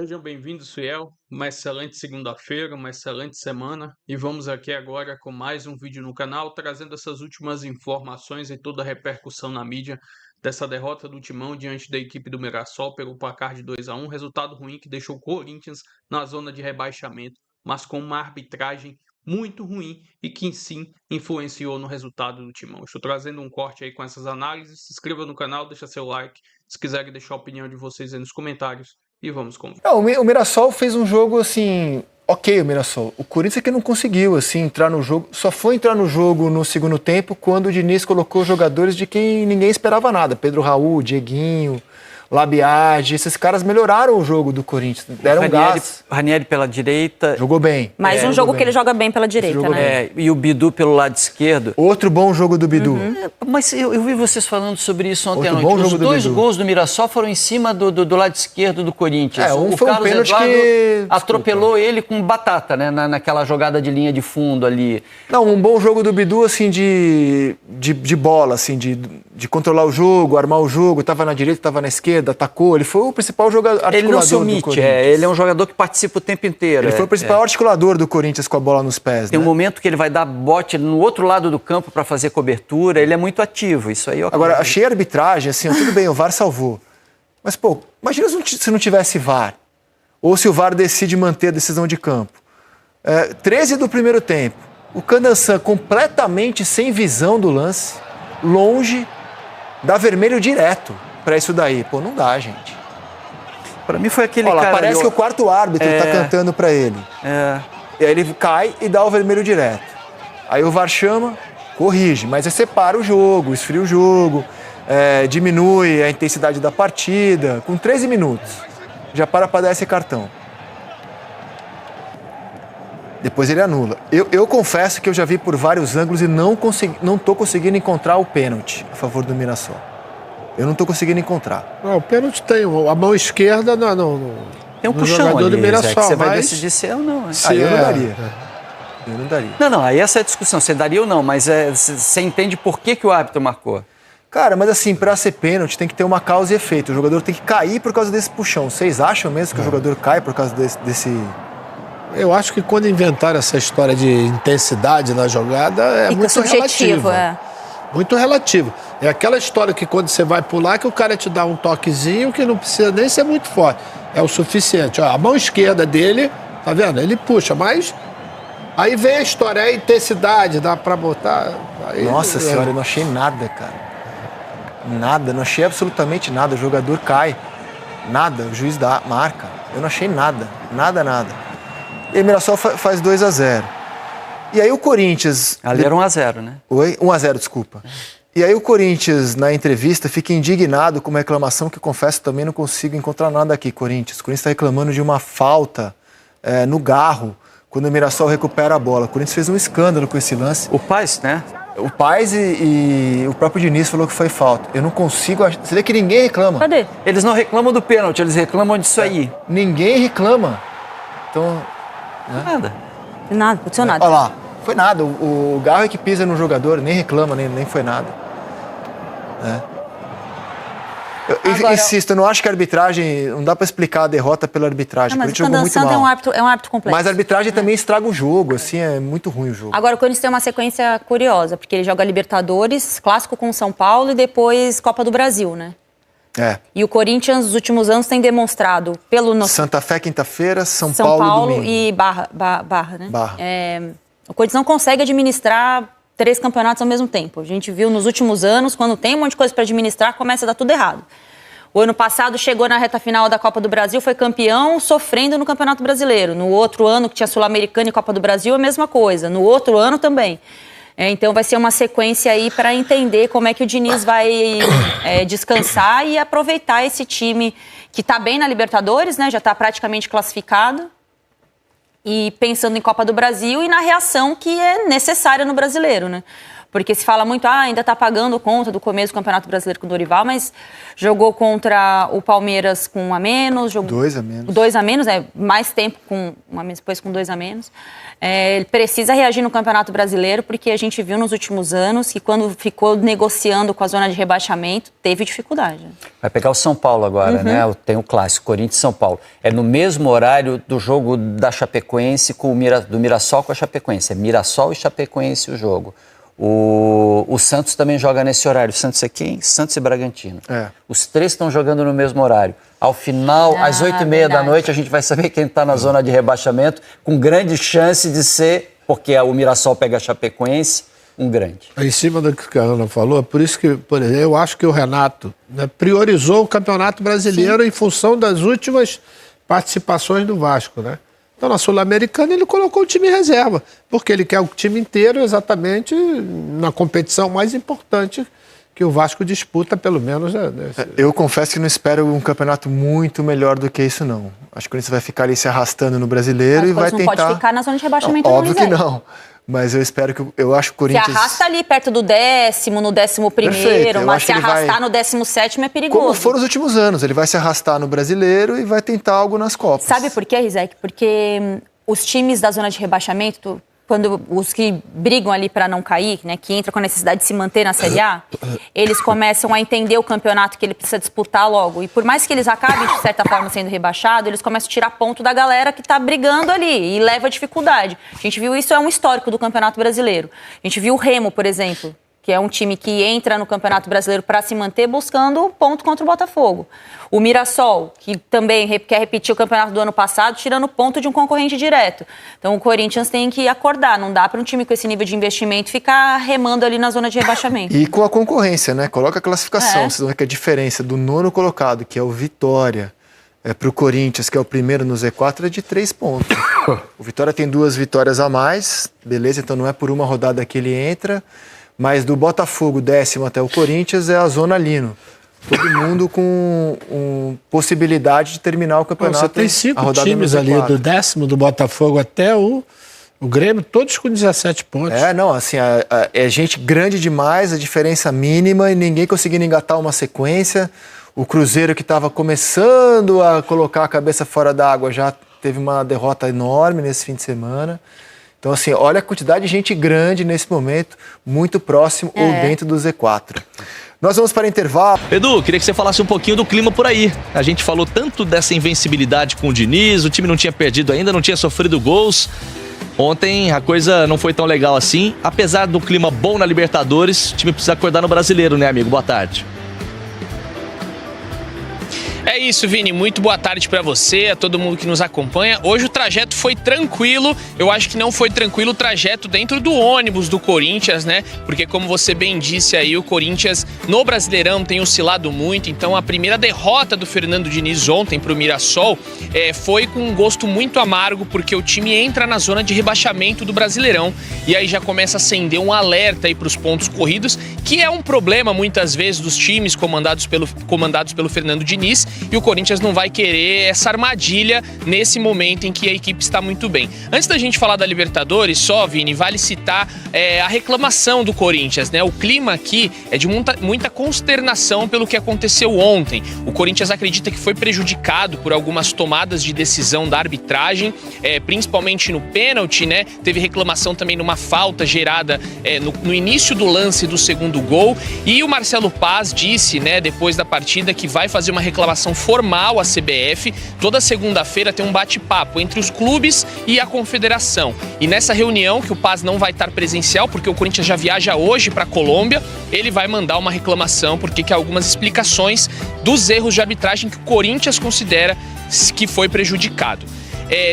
Sejam bem-vindos, fiel. Uma excelente segunda-feira, uma excelente semana. E vamos aqui agora com mais um vídeo no canal, trazendo essas últimas informações e toda a repercussão na mídia dessa derrota do Timão diante da equipe do Mirassol pelo placar de 2-1. Resultado ruim que deixou o Corinthians na zona de rebaixamento, mas com uma arbitragem muito ruim e que sim influenciou no resultado do Timão. Estou trazendo um corte aí com essas análises. Se inscreva no canal, deixa seu like. Se quiserem deixar a opinião de vocês aí nos comentários. E vamos com. O Mirassol fez um jogo assim, ok, o Mirassol. O Corinthians é que não conseguiu assim entrar no jogo, só foi entrar no jogo no segundo tempo quando o Diniz colocou jogadores de quem ninguém esperava nada. Pedro Raul, Dieguinho, Labiade, esses caras melhoraram o jogo do Corinthians, deram gás. Ranieri pela direita. Jogou bem. Mais um jogo que ele joga bem pela direita, né? E o Bidu pelo lado esquerdo. Outro bom jogo do Bidu. Mas eu vi vocês falando sobre isso ontem à Outro noite. bom Os jogo do dois Bidu. gols do Mirassol foram em cima do lado esquerdo do Corinthians. Um o foi um Carlos pênalti Eduardo que... atropelou ele com batata, né? Naquela jogada de linha de fundo ali. Não, um bom jogo do Bidu, assim, de bola, assim, de controlar o jogo, armar o jogo, tava na direita, tava na esquerda, atacou. Ele foi o principal jogador articulador Ele não se do omite, Corinthians. ele é um jogador que participa o tempo inteiro. Ele foi o principal articulador do Corinthians com a bola nos pés. Tem um né? momento que ele vai dar bote no outro lado do campo para fazer cobertura, ele é muito ativo, isso aí. Agora, achei a arbitragem, assim, ó, tudo bem, o VAR salvou. Mas, pô, imagina se não tivesse VAR. Ou se o VAR decide manter a decisão de campo. 13 do primeiro tempo. O Candançan completamente sem visão do lance, longe, dá vermelho direto pra isso daí. Pô, não dá, gente. Pra mim foi aquele Olha lá, cara... parece que o quarto árbitro tá cantando pra ele. E aí ele cai e dá o vermelho direto. Aí o VAR chama, corrige, mas aí separa o jogo, esfria o jogo, diminui a intensidade da partida. Com 13 minutos, já para dar esse cartão. Depois ele anula. Eu confesso que eu já vi por vários ângulos e não tô conseguindo encontrar o pênalti a favor do Mirassol. Eu não tô conseguindo encontrar. Não, o pênalti tem a mão esquerda tem um no puxão jogador ali, do Mirassol, Zé, que você vai mas decidir se é ou não. Né? Eu não daria. Eu não daria. Não, aí essa é a discussão, você daria ou não, mas você entende por que o árbitro marcou. Cara, mas assim, pra ser pênalti tem que ter uma causa e efeito. O jogador tem que cair por causa desse puxão. Vocês acham mesmo que o jogador cai por causa desse... eu acho que quando inventaram essa história de intensidade na jogada é Fica muito subjetivo, relativo. Muito relativo. É aquela história que quando você vai pular que o cara te dá um toquezinho que não precisa nem ser muito forte. É o suficiente. Ó, a mão esquerda dele, tá vendo? Ele puxa, mas aí vem a história, a intensidade, dá pra botar... Aí, Nossa senhora, eu não achei nada, cara. Nada, não achei absolutamente nada. O jogador cai. Nada, o juiz marca. Eu não achei nada. Nada. E o Mirassol faz 2-0. E aí o Corinthians... Ali era 1-0, né? Oi? 1-0, desculpa. E aí o Corinthians, na entrevista, fica indignado com uma reclamação que, confesso, também não consigo encontrar nada aqui, Corinthians. O Corinthians está reclamando de uma falta no Garro, quando o Mirassol recupera a bola. O Corinthians fez um escândalo com esse lance. O Paes, né? O Paes e o próprio Diniz falou que foi falta. Eu não consigo... Você vê que ninguém reclama. Cadê? Eles não reclamam do pênalti, eles reclamam disso aí. Ninguém reclama. Então... Nada. Nada, não aconteceu nada. Olha lá, foi nada. O Garro é que pisa no jogador, nem reclama, nem foi nada. Eu insisto, eu não acho que a arbitragem... Não dá pra explicar a derrota pela arbitragem. Não, mas o jogou muito Candançan mal. é um árbitro complexo. Mas a arbitragem também estraga o jogo, assim, é muito ruim o jogo. Agora o Corinthians tem uma sequência curiosa, porque ele joga Libertadores, clássico com o São Paulo e depois Copa do Brasil, né? E o Corinthians, nos últimos anos, tem demonstrado pelo... Santa Fé, quinta-feira, São Paulo domingo. E Barra, né? Barra. O Corinthians não consegue administrar 3 campeonatos ao mesmo tempo. A gente viu nos últimos anos, quando tem um monte de coisa para administrar, começa a dar tudo errado. O ano passado chegou na reta final da Copa do Brasil, foi campeão, sofrendo no Campeonato Brasileiro. No outro ano, que tinha Sul-Americana e Copa do Brasil, a mesma coisa. No outro ano também. Então vai ser uma sequência aí para entender como é que o Diniz vai descansar e aproveitar esse time que está bem na Libertadores, né? Já está praticamente classificado. E pensando em Copa do Brasil e na reação que é necessária no Brasileiro, né? Porque se fala muito, ainda está pagando conta do começo do Campeonato Brasileiro com o Dorival, mas jogou contra o Palmeiras com 1 a menos. 2 a menos. 2 a menos, mais tempo com 1 a menos, depois com 2 a menos. Ele precisa reagir no Campeonato Brasileiro, porque a gente viu nos últimos anos que quando ficou negociando com a zona de rebaixamento, teve dificuldade. Vai pegar o São Paulo agora, né? Tem o clássico, Corinthians e São Paulo. É no mesmo horário do jogo da Chapecoense do Mirassol com a Chapecoense. É Mirassol e Chapecoense o jogo. O Santos também joga nesse horário. O Santos é quem? Santos e Bragantino. Os 3 estão jogando no mesmo horário. Ao final, às 8h30 da noite, a gente vai saber quem está na zona de rebaixamento, com grande chance de ser, porque o Mirassol pega a Chapecoense, um grande. Em cima do que a Ana falou, é por isso que, por exemplo, eu acho que o Renato, né, priorizou o Campeonato Brasileiro em função das últimas participações do Vasco, né? Então, na Sul-Americana, ele colocou o time em reserva, porque ele quer o time inteiro exatamente na competição mais importante que o Vasco disputa, pelo menos. Eu confesso que não espero um campeonato muito melhor do que isso, não. Acho que o Corinthians vai ficar ali se arrastando no Brasileiro e vai tentar... Não pode ficar na zona de rebaixamento, não, óbvio que não. Mas eu espero que... Eu acho que o Corinthians... Se arrasta ali perto do 10º, no 11º, mas se arrastar no 17º é perigoso. Como foram os últimos anos. Ele vai se arrastar no Brasileiro e vai tentar algo nas Copas. Sabe por quê, Rizek? Porque os times da zona de rebaixamento, quando os que brigam ali para não cair, né, que entram com a necessidade de se manter na Série A, eles começam a entender o campeonato que ele precisa disputar logo. E por mais que eles acabem, de certa forma, sendo rebaixados, eles começam a tirar ponto da galera que está brigando ali e leva a dificuldade. A gente viu isso, é um histórico do Campeonato Brasileiro. A gente viu o Remo, por exemplo, que é um time que entra no Campeonato Brasileiro para se manter buscando ponto contra o Botafogo. O Mirassol, que também quer repetir o campeonato do ano passado, tirando ponto de um concorrente direto. Então o Corinthians tem que acordar. Não dá para um time com esse nível de investimento ficar remando ali na zona de rebaixamento. E com a concorrência, né? Coloca a classificação. Vocês vão ver que a diferença do 9º colocado, que é o Vitória, para o Corinthians, que é o primeiro no Z4, é de 3 pontos. O Vitória tem 2 vitórias a mais, beleza? Então não é por uma rodada que ele entra. Mas do Botafogo, 10º até o Corinthians, é a zona Lino. Todo mundo com possibilidade de terminar o campeonato. Você tem 5 times ali, do 10º do Botafogo até o Grêmio, todos com 17 pontos. Assim, é gente grande demais, a diferença mínima e ninguém conseguindo engatar uma sequência. O Cruzeiro, que estava começando a colocar a cabeça fora d'água, já teve uma derrota enorme nesse fim de semana. Então, assim, olha a quantidade de gente grande nesse momento, muito próximo ou dentro do Z4. Nós vamos para intervalo. Edu, queria que você falasse um pouquinho do clima por aí. A gente falou tanto dessa invencibilidade com o Diniz, o time não tinha perdido ainda, não tinha sofrido gols. Ontem a coisa não foi tão legal assim. Apesar do clima bom na Libertadores, o time precisa acordar no Brasileiro, né, amigo? Boa tarde. É isso, Vini. Muito boa tarde pra você, a todo mundo que nos acompanha. Hoje o trajeto foi tranquilo. Eu acho que não foi tranquilo o trajeto dentro do ônibus do Corinthians, né? Porque, como você bem disse aí, o Corinthians no Brasileirão tem oscilado muito. Então, a primeira derrota do Fernando Diniz ontem pro Mirassol foi com um gosto muito amargo, porque o time entra na zona de rebaixamento do Brasileirão. E aí já começa a acender um alerta aí pros pontos corridos, que é um problema, muitas vezes, dos times comandados pelo Fernando Diniz. E o Corinthians não vai querer essa armadilha nesse momento em que a equipe está muito bem. Antes da gente falar da Libertadores, só, Vini, vale citar a reclamação do Corinthians, né? O clima aqui é de muita consternação pelo que aconteceu ontem. O Corinthians acredita que foi prejudicado por algumas tomadas de decisão da arbitragem, principalmente no pênalti, né? Teve reclamação também numa falta gerada no início do lance do segundo gol. E o Marcelo Paz disse, né, depois da partida, que vai fazer uma reclamação formal à CBF. Toda segunda-feira tem um bate-papo entre os clubes e a confederação. E nessa reunião, que o Paz não vai estar presencial, porque o Corinthians já viaja hoje para a Colômbia, ele vai mandar uma reclamação, porque quer algumas explicações dos erros de arbitragem que o Corinthians considera que foi prejudicado.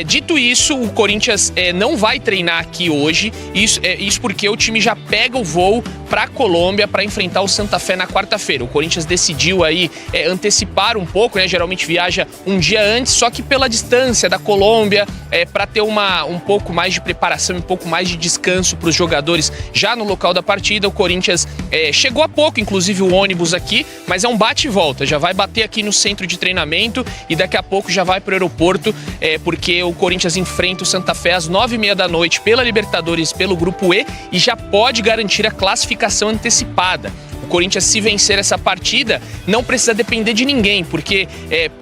Dito isso, o Corinthians não vai treinar aqui hoje, isso porque o time já pega o voo para a Colômbia para enfrentar o Santa Fé na quarta-feira. O Corinthians decidiu aí antecipar um pouco, né? Geralmente viaja um dia antes, só que pela distância da Colômbia, para ter um pouco mais de preparação, um pouco mais de descanso para os jogadores já no local da partida. O Corinthians chegou há pouco, inclusive o ônibus aqui, mas é um bate e volta, já vai bater aqui no centro de treinamento e daqui a pouco já vai para o aeroporto, porque porque o Corinthians enfrenta o Santa Fé às 9h30 da noite pela Libertadores, pelo Grupo E, e já pode garantir a classificação antecipada. O Corinthians, se vencer essa partida, não precisa depender de ninguém, porque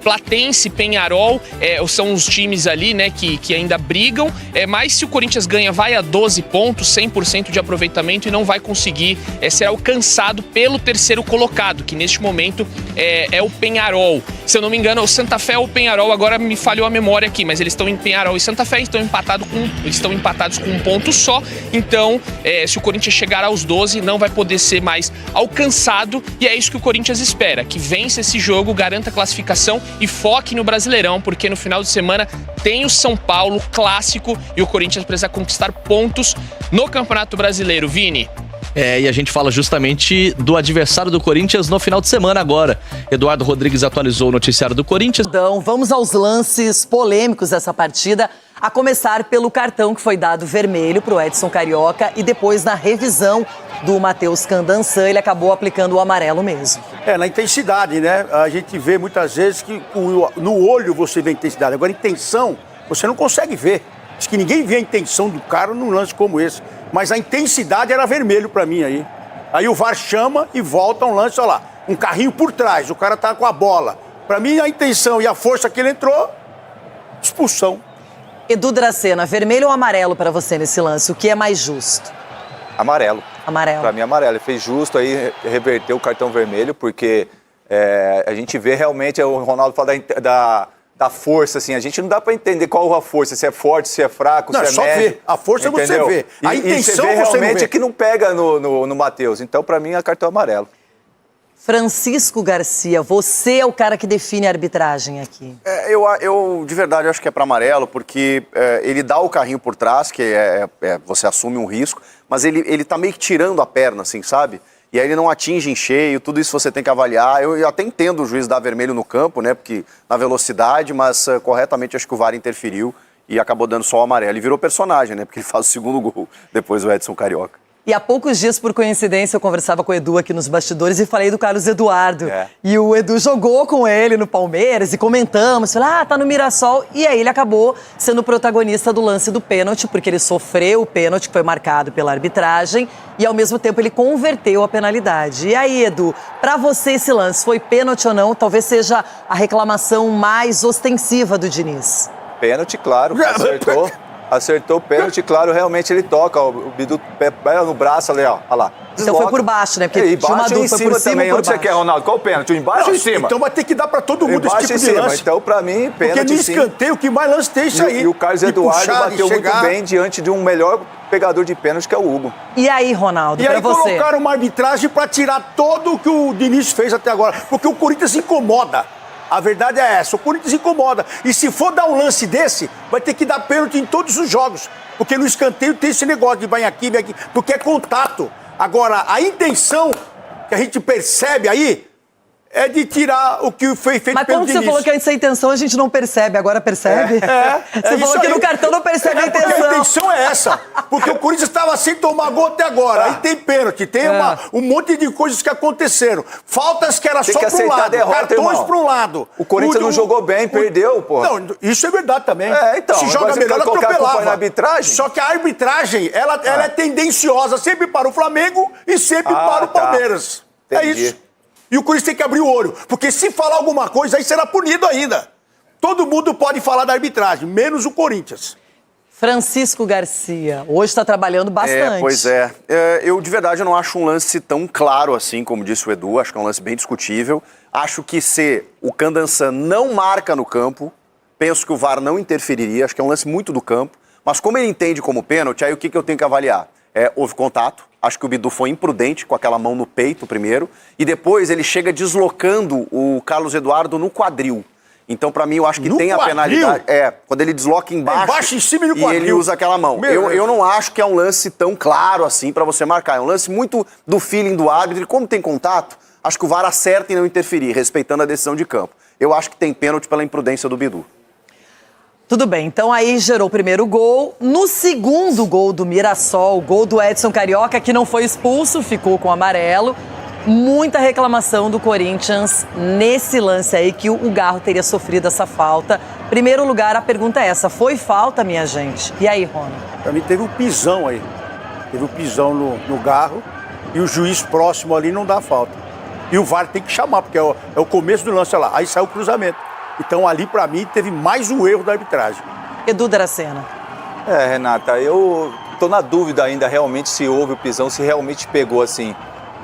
Platense, Peñarol são os times ali, né, que ainda brigam, mas se o Corinthians ganha, vai a 12 pontos, 100% de aproveitamento, e não vai conseguir ser alcançado pelo terceiro colocado, que neste momento é o Peñarol. Se eu não me engano, o Santa Fé ou o Peñarol, agora me falhou a memória aqui, mas eles estão em Peñarol e Santa Fé, estão empatados com um ponto só, então se o Corinthians chegar aos 12, não vai poder ser mais alcançado, e é isso que o Corinthians espera, que vença esse jogo, garanta a classificação e foque no Brasileirão, porque no final de semana tem o São Paulo clássico e o Corinthians precisa conquistar pontos no Campeonato Brasileiro. Vini? E a gente fala justamente do adversário do Corinthians no final de semana agora. Eduardo Rodrigues atualizou o noticiário do Corinthians. Então, vamos aos lances polêmicos dessa partida, a começar pelo cartão que foi dado vermelho para o Edson Carioca e depois na revisão do Matheus Candançan, ele acabou aplicando o amarelo mesmo. Na intensidade, né? A gente vê muitas vezes que no olho você vê a intensidade. Agora, intenção, você não consegue ver. Diz que ninguém vê a intenção do cara num lance como esse. Mas a intensidade era vermelho pra mim aí. Aí o VAR chama e volta um lance, olha lá. Um carrinho por trás, o cara tá com a bola. Pra mim, a intenção e a força que ele entrou, expulsão. Edu Dracena, vermelho ou amarelo pra você nesse lance? O que é mais justo? Amarelo. Amarelo. Pra mim, amarelo. Ele fez justo aí, reverteu o cartão vermelho, porque a gente vê realmente, o Ronaldo fala da força, assim, a gente não dá pra entender qual a força, se é forte, se é fraco, não, se é só médio. Ver. A força entendeu? Você vê. A intenção você vê realmente não vê. que não pega no Matheus. Então, pra mim, é cartão amarelo. Francisco Garcia, você é o cara que define a arbitragem aqui. Eu de verdade, acho que é para amarelo, porque ele dá o carrinho por trás, que você assume um risco, mas ele tá meio que tirando a perna, assim, sabe? E aí ele não atinge em cheio, tudo isso você tem que avaliar. Eu até entendo o juiz dar vermelho no campo, né? Porque na velocidade, mas corretamente acho que o VAR interferiu e acabou dando só o amarelo. Ele virou personagem, né? Porque ele faz o segundo gol depois do Edson Carioca. E há poucos dias, por coincidência, eu conversava com o Edu aqui nos bastidores e falei do Carlos Eduardo. E o Edu jogou com ele no Palmeiras e comentamos, falei, tá no Mirassol. E aí ele acabou sendo o protagonista do lance do pênalti, porque ele sofreu o pênalti que foi marcado pela arbitragem e, ao mesmo tempo, ele converteu a penalidade. E aí, Edu, pra você esse lance, foi pênalti ou não? Talvez seja a reclamação mais ostensiva do Diniz. Pênalti, claro, acertou. Acertou o pênalti, claro, realmente ele toca. O Bidu pega no braço ali, ó. Olha lá. Então foi por baixo, né? Porque tinha uma dúvida, foi por cima também. Onde você quer, Ronaldo? Qual o pênalti? Embaixo ou em cima? Então vai ter que dar pra todo mundo esse tipo de lance. Então, pra mim, pênalti sim. Porque no escanteio, o que mais lance tem isso aí. E o Carlos Eduardo bateu muito bem diante de um melhor pegador de pênalti, que é o Hugo. E aí, Ronaldo, pra você? E aí colocaram uma arbitragem pra tirar todo o que o Diniz fez até agora. Porque o Corinthians se incomoda. A verdade é essa, o Corinthians incomoda. E se for dar um lance desse, vai ter que dar pênalti em todos os jogos. Porque no escanteio tem esse negócio de vai aqui, porque é contato. Agora, a intenção que a gente percebe aí é de tirar o que foi feito pelo Diniz. Mas como você falou que antes a intenção a gente não percebe, agora percebe? Você falou que no cartão não percebe a intenção. Porque a intenção é essa. Porque o Corinthians estava sem tomar gol até agora. Aí tem pênalti, tem um monte de coisas que aconteceram. Faltas que era só para um lado, cartões para um lado. O Corinthians não jogou bem, perdeu, pô. Não, isso é verdade também. Então. Se joga melhor, atropelava. Na arbitragem? Só que a arbitragem, ela é tendenciosa sempre para o Flamengo e sempre para o Palmeiras. Entendi. É isso. E o Corinthians tem que abrir o olho, porque se falar alguma coisa, aí será punido ainda. Todo mundo pode falar da arbitragem, menos o Corinthians. Francisco Garcia, hoje está trabalhando bastante. Pois é. Eu, de verdade, não acho um lance tão claro assim, como disse o Edu. Acho que é um lance bem discutível. Acho que se o Candançan não marca no campo, penso que o VAR não interferiria. Acho que é um lance muito do campo. Mas como ele entende como pênalti, aí o que eu tenho que avaliar? Houve contato. Acho que o Bidu foi imprudente com aquela mão no peito primeiro. E depois ele chega deslocando o Carlos Eduardo no quadril. Então, pra mim, eu acho que tem a penalidade. Quando ele desloca embaixo em cima e no quadril. E ele usa aquela mão. Eu não acho que é um lance tão claro assim pra você marcar. É um lance muito do feeling do árbitro. E como tem contato, acho que o VAR acerta em não interferir, respeitando a decisão de campo. Eu acho que tem pênalti pela imprudência do Bidu. Tudo bem, então aí gerou o primeiro gol. No segundo gol do Mirassol, o gol do Edson Carioca, que não foi expulso, ficou com amarelo. Muita reclamação do Corinthians nesse lance aí, que o Garro teria sofrido essa falta. Primeiro lugar, a pergunta é essa, foi falta, minha gente? E aí, Ronald? Pra mim teve um pisão aí. Teve um pisão no Garro e o juiz próximo ali não dá falta. E o VAR tem que chamar, porque é o começo do lance, olha lá. Aí sai o cruzamento. Então ali, pra mim, teve mais um erro da arbitragem. Edu Dracena. Renata, eu tô na dúvida ainda realmente se houve o pisão, se realmente pegou assim,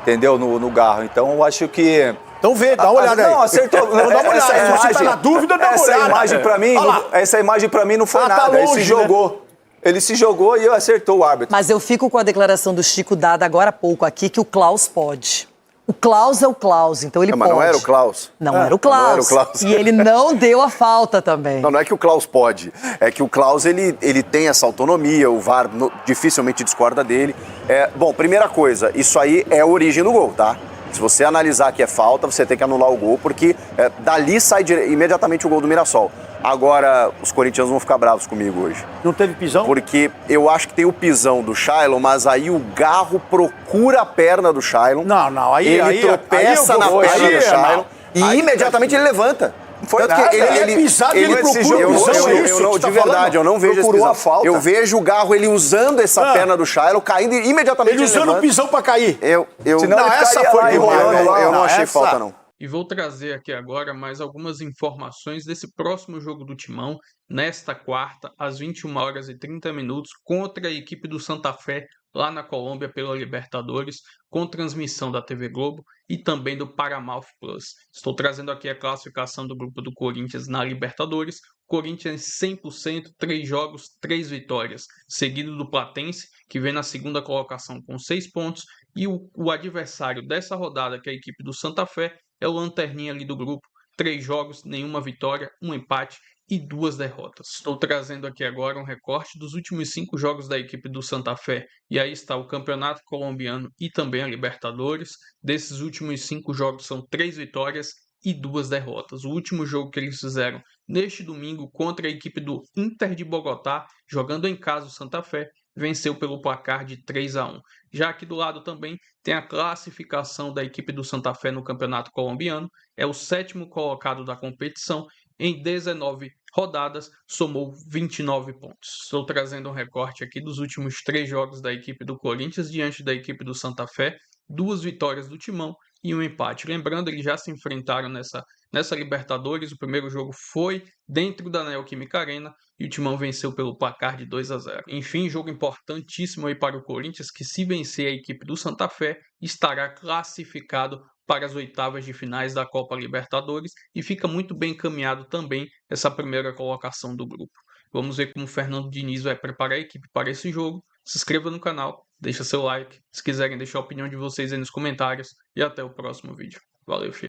entendeu? No Garro. Então eu acho que... Então vê, dá uma olhada aí. Não, acertou. Dá uma olhada. Se você tá na dúvida, dá uma olhada. Essa imagem pra mim não foi nada. Tá longe, ele se jogou. Né? Ele se jogou e acertou o árbitro. Mas eu fico com a declaração do Chico dada agora há pouco aqui, que o Klaus pode. O Klaus é o Klaus, então ele pode. Mas não era o Klaus. Não era o Klaus. Não era o Klaus. E ele não deu a falta também. Não é que o Klaus pode. É que o Klaus, ele tem essa autonomia, o VAR dificilmente discorda dele. Bom, primeira coisa, isso aí é a origem do gol, tá? Se você analisar que é falta, você tem que anular o gol, porque dali sai imediatamente o gol do Mirassol. Agora, os corintianos vão ficar bravos comigo hoje. Não teve pisão? Porque eu acho que tem o pisão do Shailon, mas aí o Garro procura a perna do Shailon. Não, aí... Ele tropeça na perna do Shailon e imediatamente ele levanta. Foi nada, ele pisado e ele procura de verdade, eu não vejo esse pisão. Eu vejo o Garro, ele usando essa perna do Shailon, caindo e imediatamente ele usando o pisão pra cair. Essa foi eu não achei falta, não. E vou trazer aqui agora mais algumas informações desse próximo jogo do Timão, nesta quarta, às 21h30, contra a equipe do Santa Fé, lá na Colômbia, pela Libertadores, com transmissão da TV Globo e também do Paramount Plus. Estou trazendo aqui a classificação do grupo do Corinthians na Libertadores. Corinthians 100%, 3 jogos, 3 vitórias, seguido do Platense, que vem na segunda colocação com 6 pontos, e o adversário dessa rodada, que é a equipe do Santa Fé, é o lanterninha ali do grupo, 3 jogos, nenhuma vitória, 1 empate e 2 derrotas. Estou trazendo aqui agora um recorte dos últimos 5 jogos da equipe do Santa Fé, e aí está o Campeonato Colombiano e também a Libertadores. Desses últimos 5 jogos são 3 vitórias e 2 derrotas. O último jogo que eles fizeram neste domingo contra a equipe do Inter de Bogotá, jogando em casa o Santa Fé, venceu pelo placar de 3-1. Já aqui do lado também tem a classificação da equipe do Santa Fé no Campeonato Colombiano, é o 7º colocado da competição, em 19 rodadas, somou 29 pontos. Estou trazendo um recorte aqui dos últimos 3 jogos da equipe do Corinthians diante da equipe do Santa Fé, 2 vitórias do Timão e 1 empate. Lembrando, eles já se enfrentaram nessa Libertadores, o primeiro jogo foi dentro da Neoquímica Arena e o Timão venceu pelo placar de 2-0. Enfim, jogo importantíssimo aí para o Corinthians, que se vencer a equipe do Santa Fé, estará classificado para as oitavas de finais da Copa Libertadores e fica muito bem encaminhado também essa primeira colocação do grupo. Vamos ver como o Fernando Diniz vai preparar a equipe para esse jogo. Se inscreva no canal, deixa seu like, se quiserem deixar a opinião de vocês aí nos comentários e até o próximo vídeo. Valeu, filho.